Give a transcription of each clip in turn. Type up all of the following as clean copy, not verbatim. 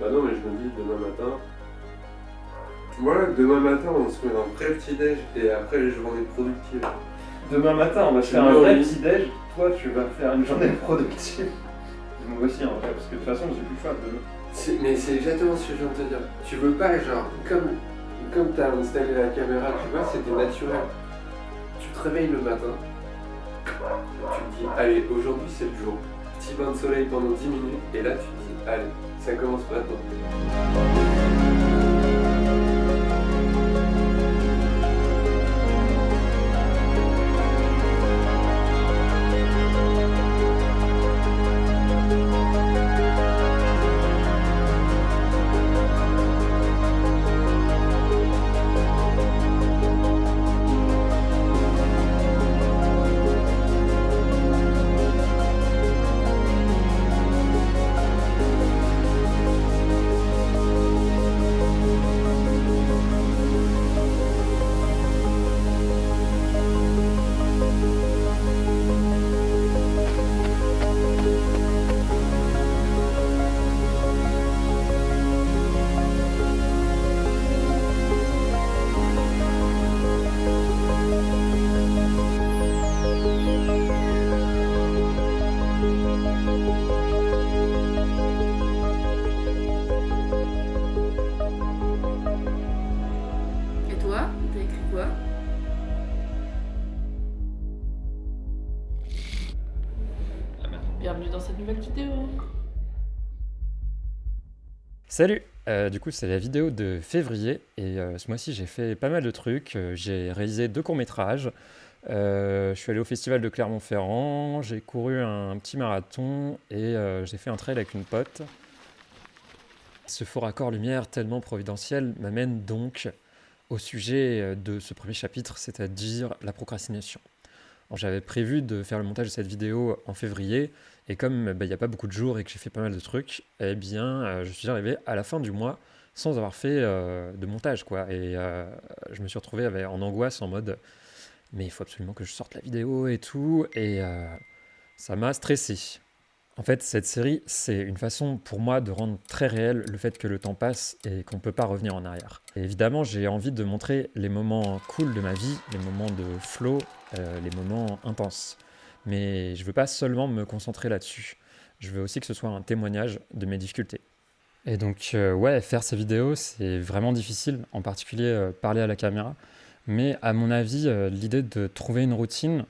Bah non, mais je me dis demain matin. Voilà, demain matin on se met un vrai petit-déj et après les journées productives. Demain matin, on va se faire un vrai petit-déj. Toi, tu vas faire une journée productive. Moi aussi, en vrai, parce que de toute façon, j'ai plus le choix demain. Mais c'est exactement ce que je viens de te dire. Tu veux pas, genre, comme t'as installé la caméra, tu vois, c'était naturel. Tu te réveilles le matin, tu te dis, allez, aujourd'hui c'est le jour. Petit bain de soleil pendant 10 minutes, et là tu te dis, allez, ça commence maintenant. Et toi, t'as écrit quoi? Bienvenue dans cette nouvelle vidéo. Salut! Du coup, c'est la vidéo de février et ce mois-ci, j'ai fait pas mal de trucs. J'ai réalisé 2 courts-métrages. Je suis allé au festival de Clermont-Ferrand, j'ai couru un petit marathon et j'ai fait un trail avec une pote. Ce faux raccord lumière tellement providentiel m'amène donc au sujet de ce premier chapitre, c'est-à-dire la procrastination. Alors, j'avais prévu de faire le montage de cette vidéo en février, et comme il n'y a pas beaucoup de jours et que j'ai fait pas mal de trucs, eh bien, je suis arrivé à la fin du mois sans avoir fait de montage, quoi. Et je me suis retrouvé en angoisse, en mode, mais il faut absolument que je sorte la vidéo et tout, et ça m'a stressé. En fait, cette série, c'est une façon pour moi de rendre très réel le fait que le temps passe et qu'on ne peut pas revenir en arrière. Et évidemment, j'ai envie de montrer les moments cool de ma vie, les moments de flow, les moments intenses. Mais je veux pas seulement me concentrer là-dessus. Je veux aussi que ce soit un témoignage de mes difficultés. Et donc, ouais, faire ces vidéos, c'est vraiment difficile, en particulier parler à la caméra. Mais à mon avis, l'idée de trouver une routine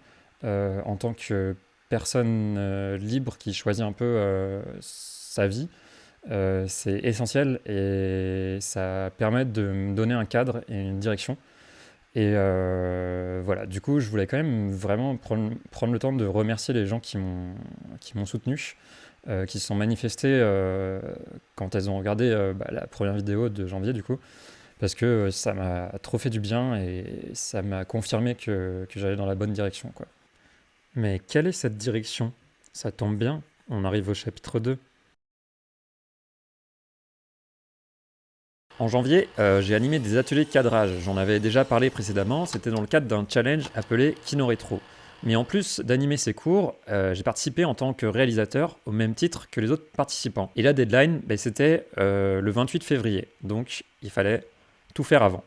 en tant que personne libre qui choisit un peu sa vie, c'est essentiel et ça permet de me donner un cadre et une direction. Et voilà, du coup, je voulais quand même vraiment prendre le temps de remercier les gens qui m'ont soutenu, qui se sont manifestés quand elles ont regardé la première vidéo de janvier, du coup, parce que ça m'a trop fait du bien et ça m'a confirmé que j'allais dans la bonne direction, quoi. Mais quelle est cette direction? Ça tombe bien, on arrive au chapitre 2. En janvier, j'ai animé des ateliers de cadrage. J'en avais déjà parlé précédemment, c'était dans le cadre d'un challenge appelé Kino Rétro. Mais en plus d'animer ces cours, j'ai participé en tant que réalisateur au même titre que les autres participants. Et la deadline, c'était le 28 février, donc il fallait tout faire avant.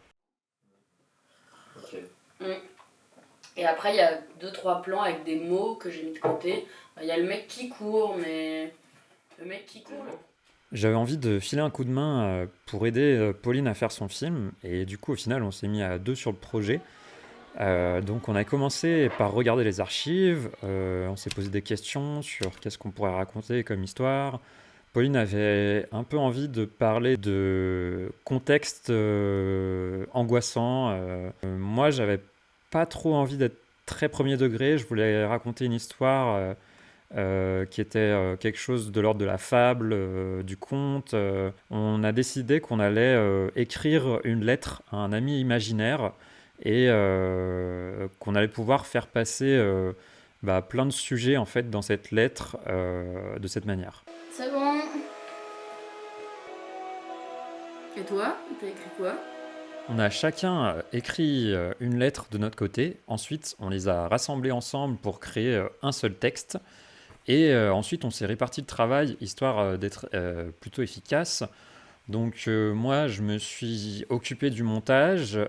Et après, il y a 2-3 plans avec des mots que j'ai mis de côté. Il y a le mec qui court, mais... Le mec qui court... J'avais envie de filer un coup de main pour aider Pauline à faire son film. Et du coup, au final, on s'est mis à 2 sur le projet. Donc on a commencé par regarder les archives. On s'est posé des questions sur qu'est-ce qu'on pourrait raconter comme histoire. Pauline avait un peu envie de parler de contexte angoissant. Moi, j'avais pas trop envie d'être très premier degré. Je voulais raconter une histoire qui était quelque chose de l'ordre de la fable, du conte. On a décidé qu'on allait écrire une lettre à un ami imaginaire et qu'on allait pouvoir faire passer plein de sujets en fait dans cette lettre de cette manière. C'est bon. Et toi, t'as écrit quoi? On a chacun écrit une lettre de notre côté. Ensuite, on les a rassemblées ensemble pour créer un seul texte. Et ensuite, on s'est réparti le travail, histoire d'être plutôt efficace. Donc moi, je me suis occupé du montage.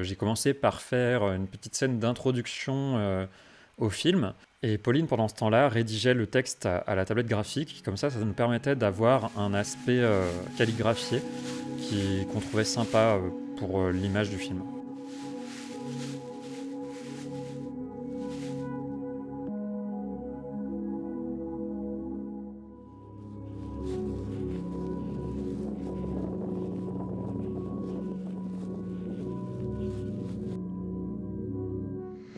J'ai commencé par faire une petite scène d'introduction au film. Et Pauline, pendant ce temps-là, rédigeait le texte à la tablette graphique. Comme ça nous permettait d'avoir un aspect calligraphié qu'on trouvait sympa pour l'image du film.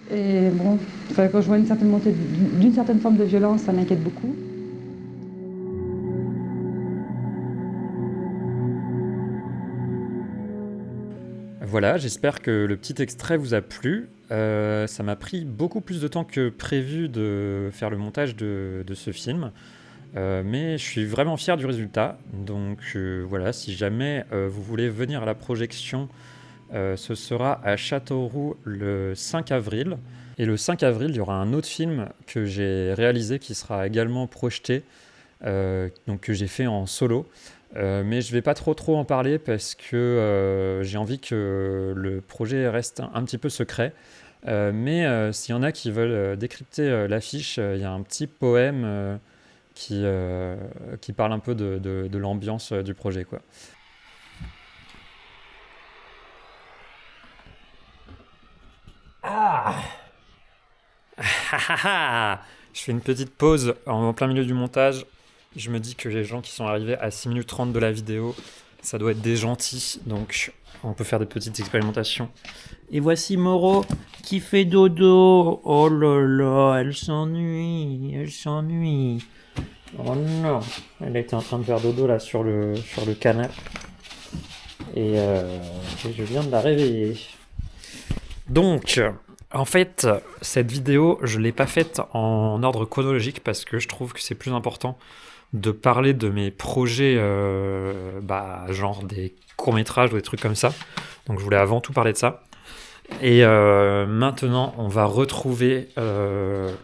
Et bon, quand je vois une certaine montée d'une certaine forme de violence, ça m'inquiète beaucoup. Voilà, j'espère que le petit extrait vous a plu. Ça m'a pris beaucoup plus de temps que prévu de faire le montage de ce film. Mais je suis vraiment fier du résultat. Donc voilà, si jamais vous voulez venir à la projection, ce sera à Châteauroux le 5 avril. Et le 5 avril, il y aura un autre film que j'ai réalisé qui sera également projeté, donc que j'ai fait en solo. Mais je ne vais pas trop en parler parce que j'ai envie que le projet reste un petit peu secret. Mais s'il y en a qui veulent décrypter l'affiche, il y a un petit poème qui parle un peu de l'ambiance du projet, quoi. Je fais une petite pause en plein milieu du montage. Je me dis que les gens qui sont arrivés à 6 minutes 30 de la vidéo, ça doit être des gentils, donc on peut faire des petites expérimentations. Et voici Moreau qui fait dodo. Oh là là, elle s'ennuie. Oh non, elle était en train de faire dodo là sur le canapé. Et je viens de la réveiller. Donc, en fait, cette vidéo, je ne l'ai pas faite en ordre chronologique parce que je trouve que c'est plus important de parler de mes projets, genre des courts-métrages ou des trucs comme ça. Donc je voulais avant tout parler de ça. Et maintenant, on va retrouver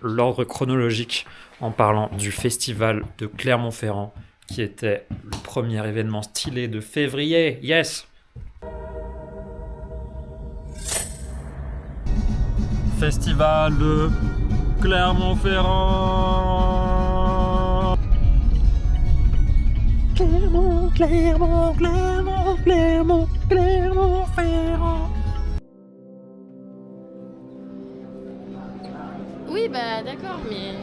l'ordre chronologique en parlant du festival de Clermont-Ferrand, qui était le premier événement stylé de février. Yes! Festival de Clermont-Ferrand. Clermont-Ferrand. Oui, bah d'accord, mais.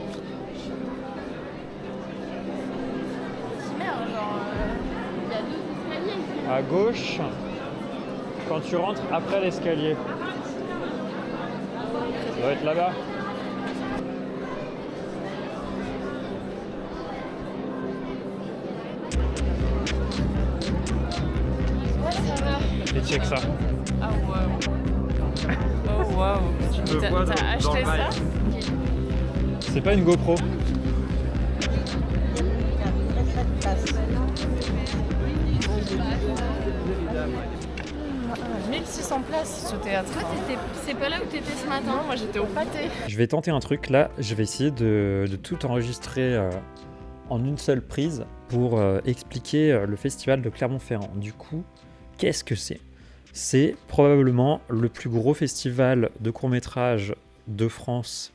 Merde, genre. Il y a 2 escaliers. À gauche, quand tu rentres après l'escalier. Ça doit être là-bas. Ouais, ça va. Et check ça. Ah, waouh. Oh, waouh. T'as acheté ça? C'est pas une GoPro. 1600 places ce théâtre. Toi, c'est pas là où t'étais ce matin? Non, moi j'étais au pâté. Je vais tenter un truc là, je vais essayer de tout enregistrer en une seule prise pour expliquer le festival de Clermont-Ferrand. Du coup, qu'est-ce que c'est? C'est probablement le plus gros festival de court-métrage de France.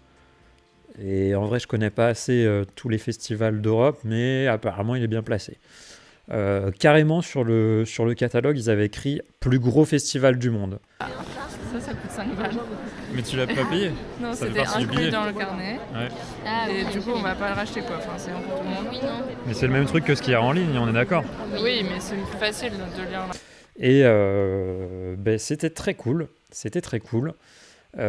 Et en vrai, je connais pas assez tous les festivals d'Europe, mais apparemment, il est bien placé. Carrément, sur le catalogue, ils avaient écrit « Plus gros festival du monde ». Ça coûte 5 balles. Mais tu l'as pas payé? Non, Ça fait c'était partie du inclus billet. dans le carnet. Ouais. Ah, Et oui, du coup, on va pas le racheter quoi. Enfin, c'est un peu tout le monde. Oui, non. Mais c'est le même truc que ce qu'il y a en ligne, on est d'accord? Oui, mais c'est plus facile de lire là. Et c'était très cool. C'était très cool. Moi,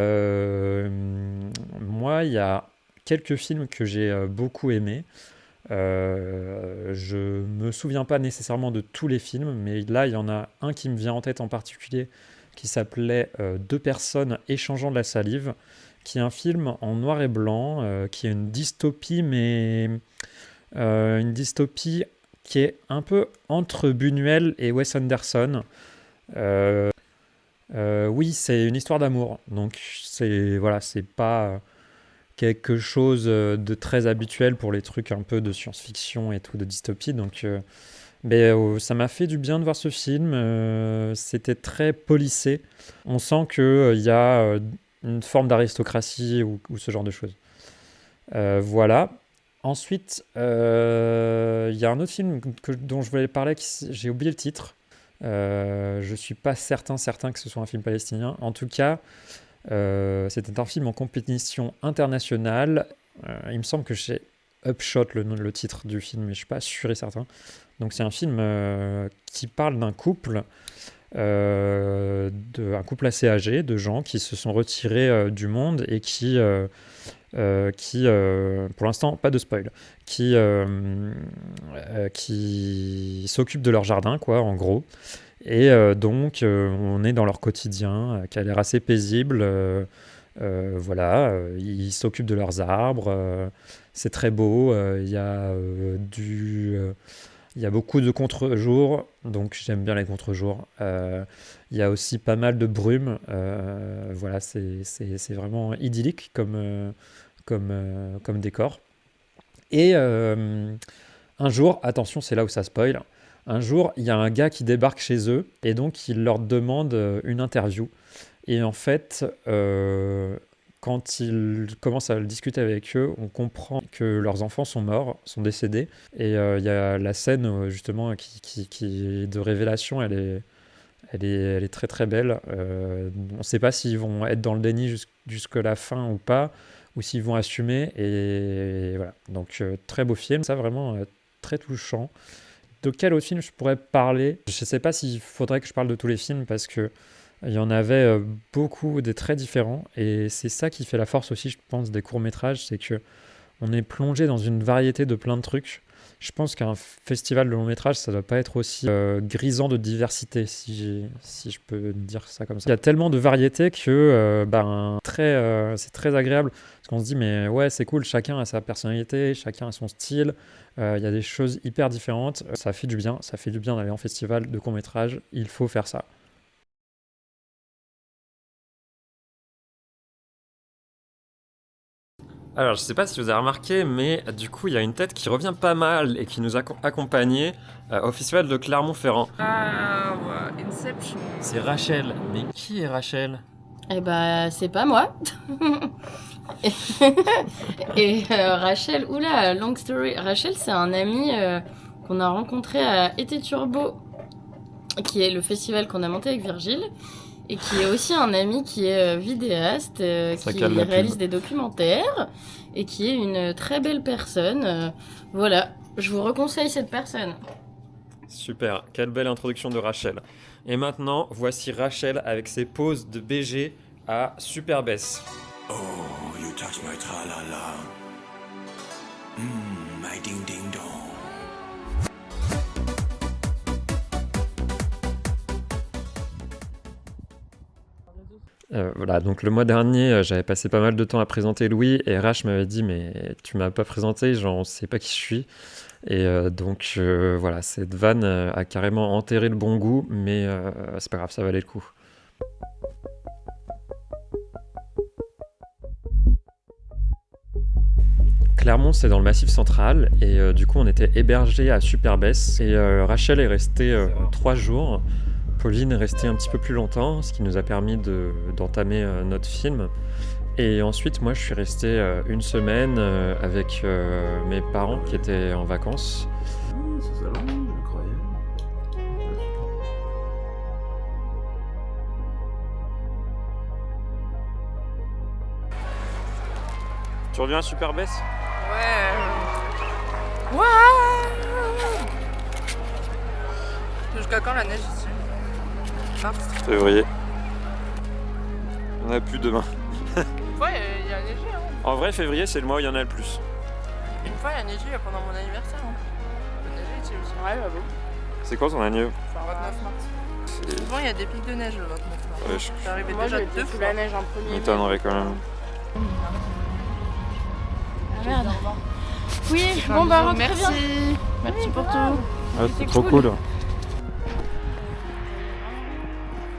il y a quelques films que j'ai beaucoup aimés. Je me souviens pas nécessairement de tous les films, mais là, il y en a un qui me vient en tête en particulier, qui s'appelait Deux personnes échangeant de la salive, qui est un film en noir et blanc, qui est une dystopie, mais une dystopie qui est un peu entre Buñuel et Wes Anderson. Oui, c'est une histoire d'amour, donc c'est pas quelque chose de très habituel pour les trucs un peu de science-fiction et tout, de dystopie, donc Mais ça m'a fait du bien de voir ce film. C'était très policé. On sent qu'il y a une forme d'aristocratie ou ce genre de choses. Voilà. Ensuite, il y a un autre film dont je voulais parler, j'ai oublié le titre. Je ne suis pas certain que ce soit un film palestinien. En tout cas, c'était un film en compétition internationale. Il me semble que j'ai Upshot le titre du film, mais je ne suis pas sûr et certain. Donc c'est un film qui parle d'un couple, un couple assez âgé, de gens qui se sont retirés du monde et qui pour l'instant, pas de spoil, qui s'occupent de leur jardin, quoi, en gros. Et donc, on est dans leur quotidien, qui a l'air assez paisible. Voilà, ils s'occupent de leurs arbres. C'est très beau. Il y a beaucoup de contre-jours, donc j'aime bien les contre-jours. Il y a aussi pas mal de brume. Voilà, c'est vraiment idyllique comme décor. Et un jour, attention, c'est là où ça spoil, un jour, il y a un gars qui débarque chez eux et donc il leur demande une interview. Et en fait, quand ils commencent à discuter avec eux, on comprend que leurs enfants sont morts, sont décédés. Et il y a la scène justement qui de révélation, elle est très très belle. On ne sait pas s'ils vont être dans le déni jusqu'à la fin ou pas, ou s'ils vont assumer. Et voilà, donc très beau film, ça vraiment très touchant. De quel autre film je pourrais parler ? Je ne sais pas s'il faudrait que je parle de tous les films parce que il y en avait beaucoup, des très différents, et c'est ça qui fait la force aussi, je pense, des courts-métrages, c'est que on est plongé dans une variété de plein de trucs. Je pense qu'un festival de long-métrage, ça doit pas être aussi grisant de diversité, si je peux dire ça comme ça. Il y a tellement de variété que c'est très agréable, parce qu'on se dit, mais ouais, c'est cool, chacun a sa personnalité, chacun a son style, il y a des choses hyper différentes, ça fait du bien d'aller en festival de court-métrage, il faut faire ça. Alors, je sais pas si vous avez remarqué, mais du coup, il y a une tête qui revient pas mal et qui nous a accompagnés au festival de Clermont-Ferrand. Ah, ouais, Inception. C'est Rachel. Mais qui est Rachel ? Eh bah, c'est pas moi. Et Rachel, oula, long story. Rachel, c'est un ami qu'on a rencontré à Été Turbo, qui est le festival qu'on a monté avec Virgile. Et qui est aussi un ami qui est vidéaste, qui réalise des documentaires et qui est une très belle personne. Voilà, je vous reconseille cette personne. Super, quelle belle introduction de Rachel. Et maintenant, voici Rachel avec ses poses de BG à Super Bass. Oh, you touch my tra-la-la. My ding-ding-dong. Voilà, donc le mois dernier, j'avais passé pas mal de temps à présenter Louis et Rach m'avait dit mais tu m'as pas présenté, genre on sait pas qui je suis. Et donc voilà, cette vanne a carrément enterré le bon goût, mais c'est pas grave, ça valait le coup. Clermont, c'est dans le Massif central et du coup on était hébergés à Super Bass et Rachel est restée 3 jours. Pauline est restée un petit peu plus longtemps, ce qui nous a permis d'entamer notre film. Et ensuite, moi, je suis resté 1 semaine avec mes parents qui étaient en vacances. Ça s'allonge, je croyais. Tu reviens à Super Bass ? Ouais. Ouais. Jusqu'à quand la neige ici ? Mars. Février. On a plus demain. Une fois, il y a neigé. Hein. En vrai, février, c'est le mois où il y en a le plus. Une fois, il y a neigé pendant mon anniversaire. Hein. Il y a neigé ici aussi. Ouais, bah bon. C'est quoi ton anniversaire ? C'est le 29 mars. Souvent, il y a des pics de neige le 29 mars. Ouais, C'est arrivé déjà 2 fois. La neige en premier. m'étonnerait quand même. Ah merde. Oui, bon bah rentrez bien. Merci pour tout. Ouais, c'est trop cool.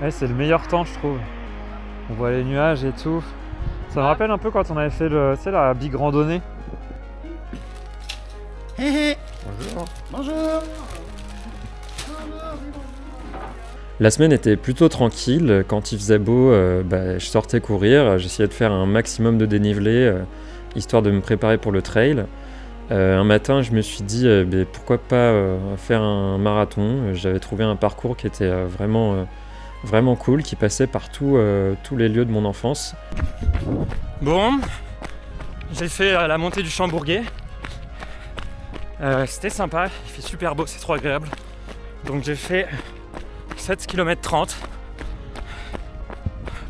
Ouais, c'est le meilleur temps, je trouve. On voit les nuages et tout. Ça me rappelle un peu quand on avait fait la big randonnée. Bonjour. Bonjour. La semaine était plutôt tranquille. Quand il faisait beau, je sortais courir. J'essayais de faire un maximum de dénivelé, histoire de me préparer pour le trail. Un matin, je me suis dit, pourquoi pas faire un marathon. J'avais trouvé un parcours qui était vraiment cool, qui passait par tous les lieux de mon enfance. Bon, j'ai fait la montée du Chambourguet. C'était sympa, il fait super beau, c'est trop agréable. Donc j'ai fait 7 km 30,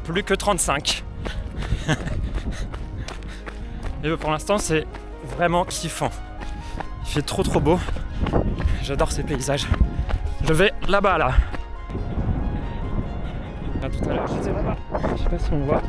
plus que 35. Et pour l'instant c'est vraiment kiffant. Il fait trop beau. J'adore ces paysages. Je vais là-bas là. À tout à l'heure, j'étais là-bas. Je sais pas si on voit.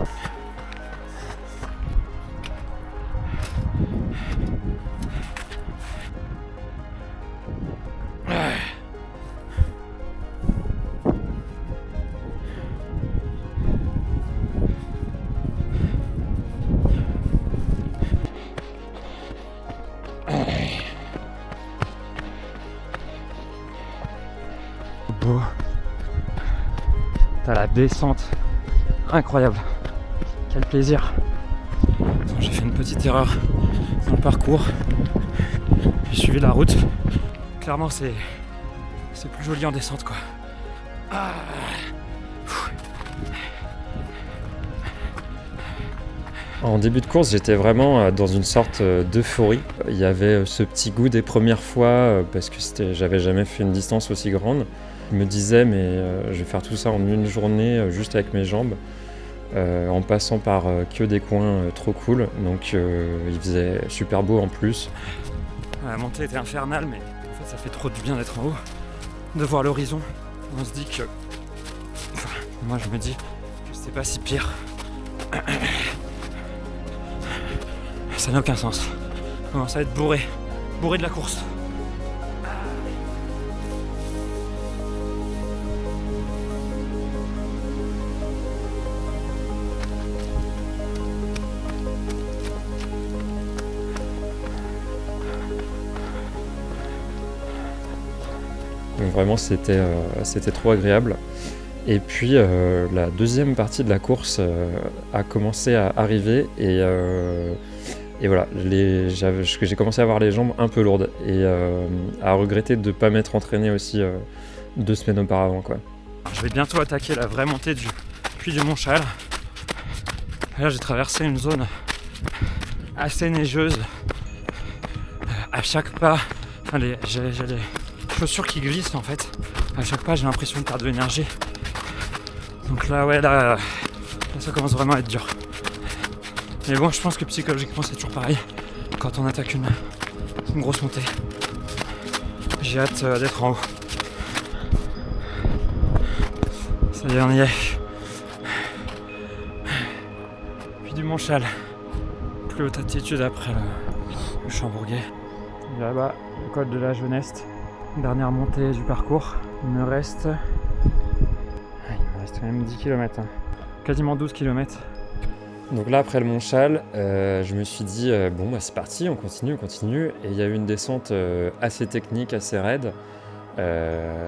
Beau. T'as la descente incroyable. Quel plaisir. Attends, j'ai fait une petite erreur dans le parcours. J'ai suivi la route. Clairement c'est plus joli en descente quoi. Ah. En début de course, j'étais vraiment dans une sorte d'euphorie. Il y avait ce petit goût des premières fois parce que j'avais jamais fait une distance aussi grande. Je me disais mais je vais faire tout ça en une journée juste avec mes jambes en passant par que des coins trop cool. Donc il faisait super beau en plus. La montée était infernale mais en fait ça fait trop du bien d'être en haut, de voir l'horizon. On se dit que... Enfin, moi je me dis que c'est pas si pire. Ça n'a aucun sens. Je commence à être bourré de la course. Donc vraiment c'était trop agréable. Et puis la deuxième partie de la course a commencé à arriver et voilà, j'ai commencé à avoir les jambes un peu lourdes et à regretter de ne pas m'être entraîné aussi 2 semaines auparavant quoi. Je vais bientôt attaquer la vraie montée du puy du Montchal. Là j'ai traversé une zone assez neigeuse. À chaque pas, enfin, j'ai les chaussures qui glissent en fait. À chaque pas j'ai l'impression de perdre de l'énergie. Donc là ça commence vraiment à être dur. Mais bon, je pense que psychologiquement c'est toujours pareil quand on attaque une grosse montée. J'ai hâte d'être en haut. Ça y est, on y est. Puis du Montchal. Plus haute altitude après le Chambourguet. Là-bas, le col de la Jeunesse. Dernière montée du parcours. Il me reste quand même 10 km. Quasiment 12 km. Donc là après le Montchal, je me suis dit c'est parti, on continue. Et il y a eu une descente assez technique, assez raide.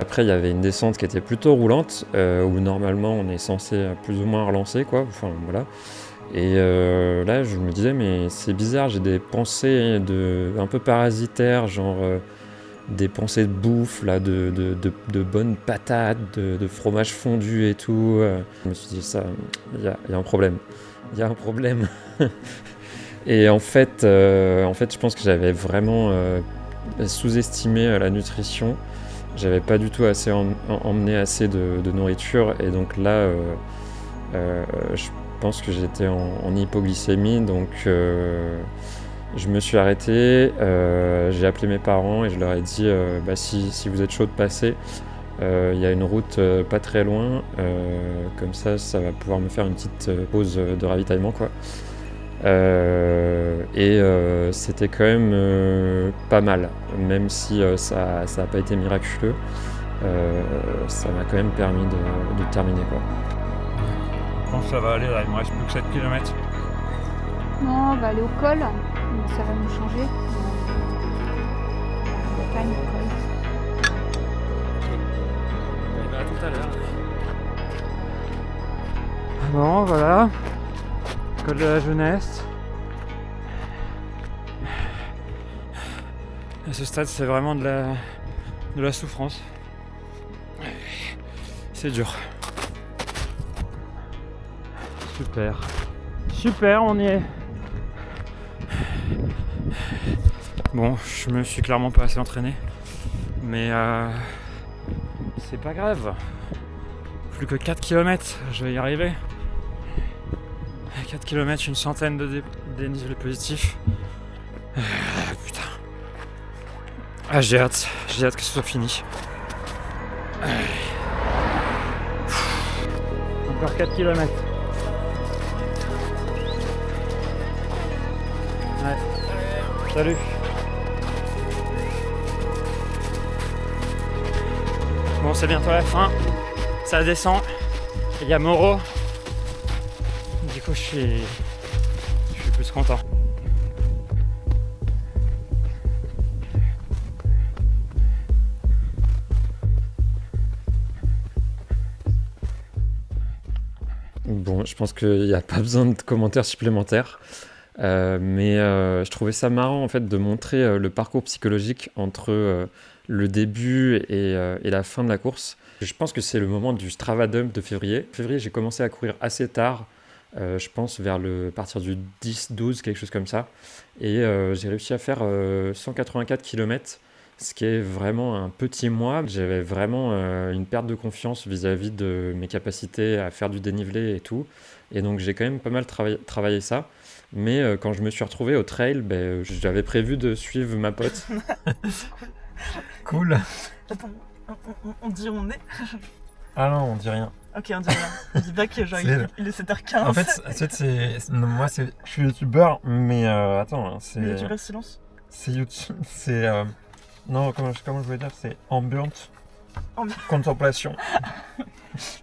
Après il y avait une descente qui était plutôt roulante, où normalement on est censé plus ou moins relancer quoi. Enfin voilà. Et là je me disais mais c'est bizarre, j'ai des pensées un peu parasitaires, genre des pensées de bouffe, là, de bonnes patates, de fromage fondu et tout. Je me suis dit ça, il y a un problème. Il y a un problème. Et en fait, je pense que j'avais vraiment sous-estimé la nutrition. J'avais pas du tout emmené assez de nourriture. Et donc là, je pense que j'étais en hypoglycémie. Donc je me suis arrêté. J'ai appelé mes parents et je leur ai dit si vous êtes chaud de passer, il y a une route pas très loin, comme ça va pouvoir me faire une petite pause de ravitaillement quoi. C'était quand même pas mal, même si ça a pas été miraculeux, ça m'a quand même permis de terminer quoi. Je pense que ça va aller là, il me reste plus que 7 km. Non, on va aller au col, ça va nous changer. Montagne, col. Bon, voilà. Col de la jeunesse. À ce stade, c'est vraiment de la souffrance. C'est dur. Super. Super, on y est. Bon, je me suis clairement pas assez entraîné. Mais c'est pas grave. Plus que 4 km, je vais y arriver. 4 km, une centaine de dénivelés positifs. Putain. Ah, j'ai hâte que ce soit fini. Encore 4 km. Ouais. Salut. Bon, c'est bientôt la fin. Ça descend. Il y a Moreau. Du coup, je suis plus content. Bon, je pense qu'il n'y a pas besoin de commentaires supplémentaires. Mais je trouvais ça marrant en fait de montrer le parcours psychologique entre le début et la fin de la course. Je pense que c'est le moment du Strava Dump de février. En février, j'ai commencé à courir assez tard, je pense vers partir du 10-12, quelque chose comme ça. Et j'ai réussi à faire 184 km, ce qui est vraiment un petit mois. J'avais vraiment une perte de confiance vis-à-vis de mes capacités à faire du dénivelé et tout. Et donc j'ai quand même pas mal travaillé ça. Mais quand je me suis retrouvé au trail, j'avais prévu de suivre ma pote. Cool. Attends, on dit on est. Ah non, on dit rien. Ok, on dit rien. On dit bien que genre il est 7h15. En fait, moi je suis youtubeur, mais attends, c'est. Youtubeur silence. C'est YouTube, c'est non, comment je voulais dire, c'est ambiante. Contemplation.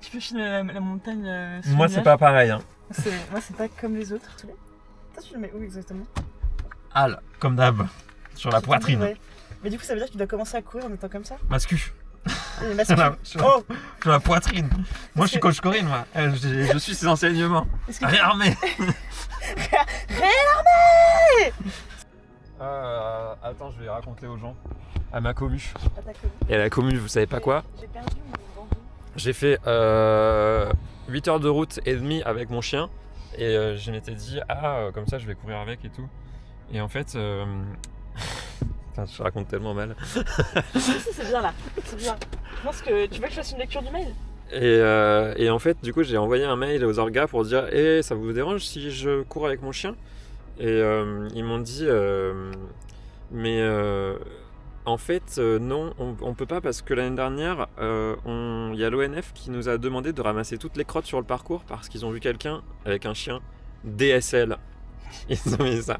Tu peux filmer la montagne. Moi, c'est pas pareil. Hein. Moi, c'est pas comme les autres. Toi, tu le mets où exactement? Ah là, comme d'hab, sur la poitrine. Ouais. Mais du coup, ça veut dire que tu dois commencer à courir en étant comme ça? Mascu. Sur la poitrine. Moi, je suis coach Corinne, moi. Je suis ses enseignements. Réarmé. Réarmé. Attends, je vais raconter aux gens. À ma commu. À ta commu. Et à la commu, vous savez pas quoi? J'ai perdu mon bambou. J'ai fait 8 heures de route et demie avec mon chien. Et je m'étais dit, comme ça je vais courir avec et tout. Et en fait, Putain, je raconte tellement mal. C'est bien là, c'est bien. Je pense que tu veux que je fasse une lecture du mail? Et en fait, du coup, j'ai envoyé un mail aux orgas pour dire, ça vous dérange si je cours avec mon chien? Et ils m'ont dit, en fait, non, on peut pas parce que l'année dernière, il y a l'ONF qui nous a demandé de ramasser toutes les crottes sur le parcours parce qu'ils ont vu quelqu'un avec un chien DSL. Ils ont mis ça.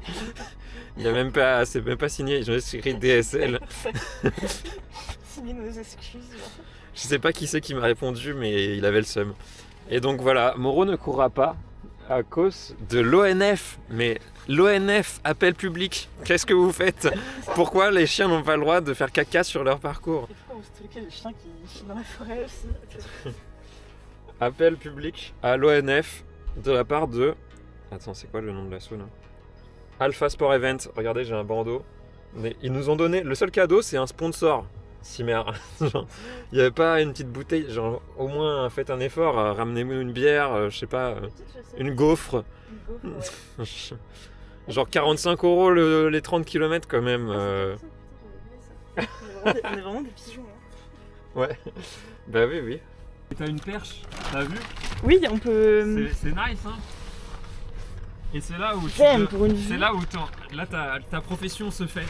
C'est même pas signé, ils ont juste écrit DSL. Signer nos excuses. Je sais pas qui c'est qui m'a répondu, mais il avait le seum. Et donc voilà, Moreau ne courra pas à cause de l'ONF. Mais l'ONF, appel public, qu'est-ce que vous faites? Pourquoi les chiens n'ont pas le droit de faire caca sur leur parcours? Et pourquoi vous stalkez les chiens qui chient dans la forêt aussi? Appel public à l'ONF de la part de... Attends, c'est quoi le nom de l'asso là? Alpha Sport Event. Regardez, j'ai un bandeau. Mais ils nous ont donné... Le seul cadeau, c'est un sponsor. Cimer. Il n'y avait pas une petite bouteille, genre au moins faites un effort, ramenez-nous une bière, je sais pas, une gaufre. Une gaufre, ouais. Genre 45 € les 30 km quand même. On est vraiment des pigeons. Hein. Ouais, bah oui. T'as une perche, t'as vu? Oui, on peut. C'est nice, hein. Et c'est là où ta profession se fait.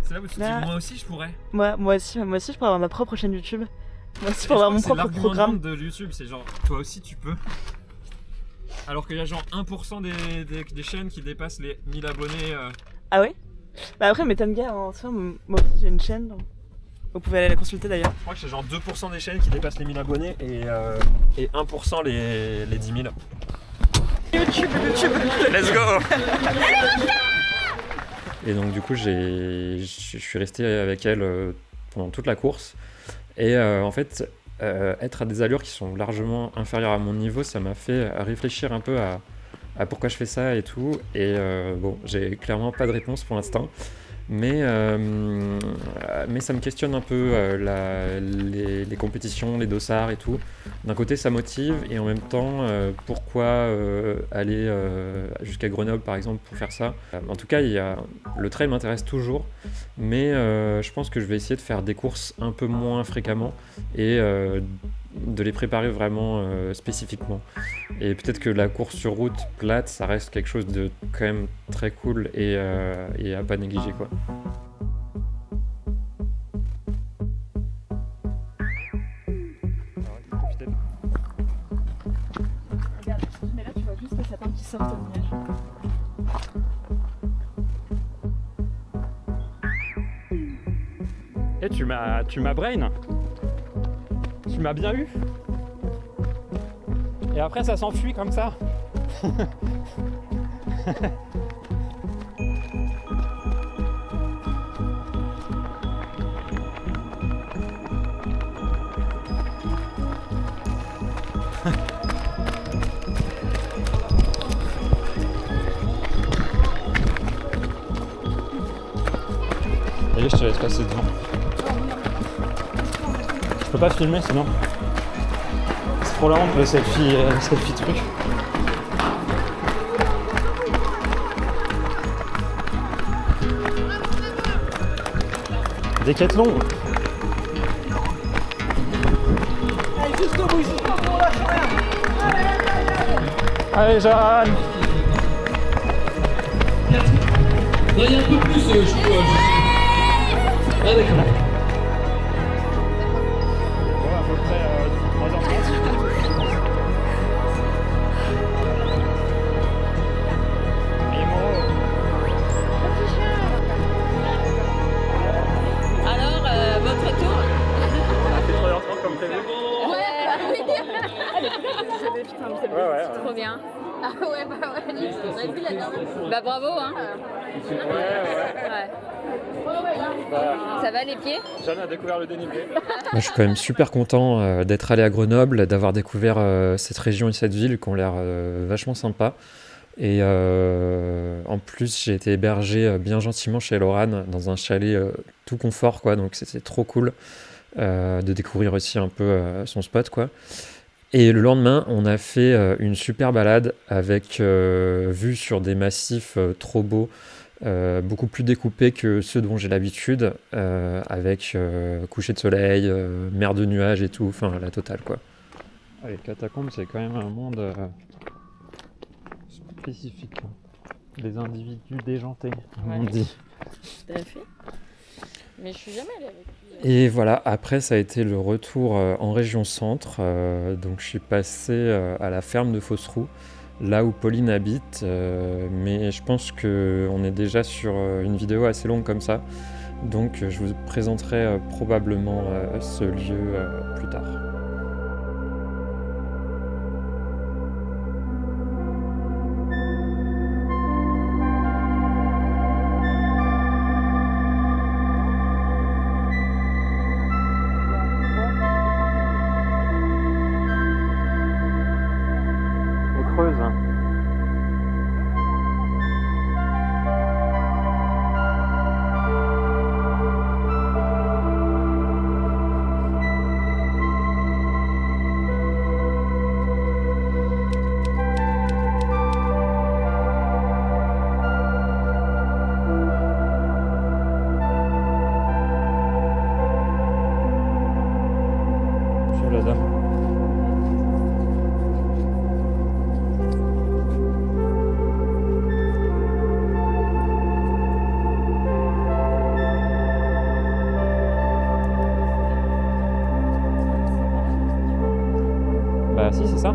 C'est là où tu te dis, moi aussi je pourrais. Moi aussi je pourrais avoir ma propre chaîne YouTube. Moi aussi je pourrais avoir mon propre programme. De YouTube, c'est genre, toi aussi tu peux. Alors qu'il y a genre 1% des chaînes qui dépassent les 1000 abonnés. Ah ouais? Bah après, mais Tanga, en soi, moi aussi j'ai une chaîne. Donc... Vous pouvez aller la consulter d'ailleurs. Je crois que c'est genre 2% des chaînes qui dépassent les 1000 abonnés et 1% les 10 000. YouTube. Let's go. Et donc du coup, je suis resté avec elle pendant toute la course. Et en fait, être à des allures qui sont largement inférieures à mon niveau, ça m'a fait réfléchir un peu à pourquoi je fais ça et tout. Et bon, j'ai clairement pas de réponse pour l'instant. Mais ça me questionne un peu les compétitions, les dossards et tout. D'un côté, ça motive, et en même temps, pourquoi aller jusqu'à Grenoble par exemple pour faire ça. En tout cas, le trail m'intéresse toujours, mais je pense que je vais essayer de faire des courses un peu moins fréquemment et de les préparer vraiment spécifiquement. Et peut-être que la course sur route plate, ça reste quelque chose de quand même très cool et à pas négliger, quoi. Regarde, mais là tu vois juste les sapins qui sortent au nuage. Et tu m'as brain. Tu m'as bien eu. Et après ça s'enfuit comme ça. Allez, je te laisse passer devant. Je peux pas filmer sinon. C'est trop la honte le selfie truc. Décathlon. Allez, jusqu'au bout, on lâche rien. Allez, Jeanne. Voyez un peu plus, je suis. Ah, d'accord. Bon, à peu près 3h30. Allez, Moreau. Alors, votre tour? On a fait 3h30 comme prévu. Ouais, trop bien. Ah ouais, bah ouais, on a vu la dernière fois. Bah bravo, hein. Ouais. Ça va les pieds? Jeanne a découvert le dénivelé. Je suis quand même super content d'être allé à Grenoble, d'avoir découvert cette région et cette ville qui ont l'air vachement sympa. Et en plus, j'ai été hébergé bien gentiment chez Laurane dans un chalet tout confort, quoi. Donc c'était trop cool de découvrir aussi un peu son spot, quoi. Et le lendemain, on a fait une super balade avec vue sur des massifs trop beaux, beaucoup plus découpés que ceux dont j'ai l'habitude, avec coucher de soleil, mer de nuages et tout, enfin la totale, quoi. Ah, les catacombes, c'est quand même un monde spécifique. Des individus déjantés, comme on dit. Tout à fait. Mais je suis jamais allée avec lui. Et voilà, après ça a été le retour en région centre, donc je suis passé à la ferme de Fosseroux, là où Pauline habite, mais je pense qu'on est déjà sur une vidéo assez longue comme ça, donc je vous présenterai probablement ce lieu plus tard. Creuse. Je suis la dame. Bah si, c'est ça.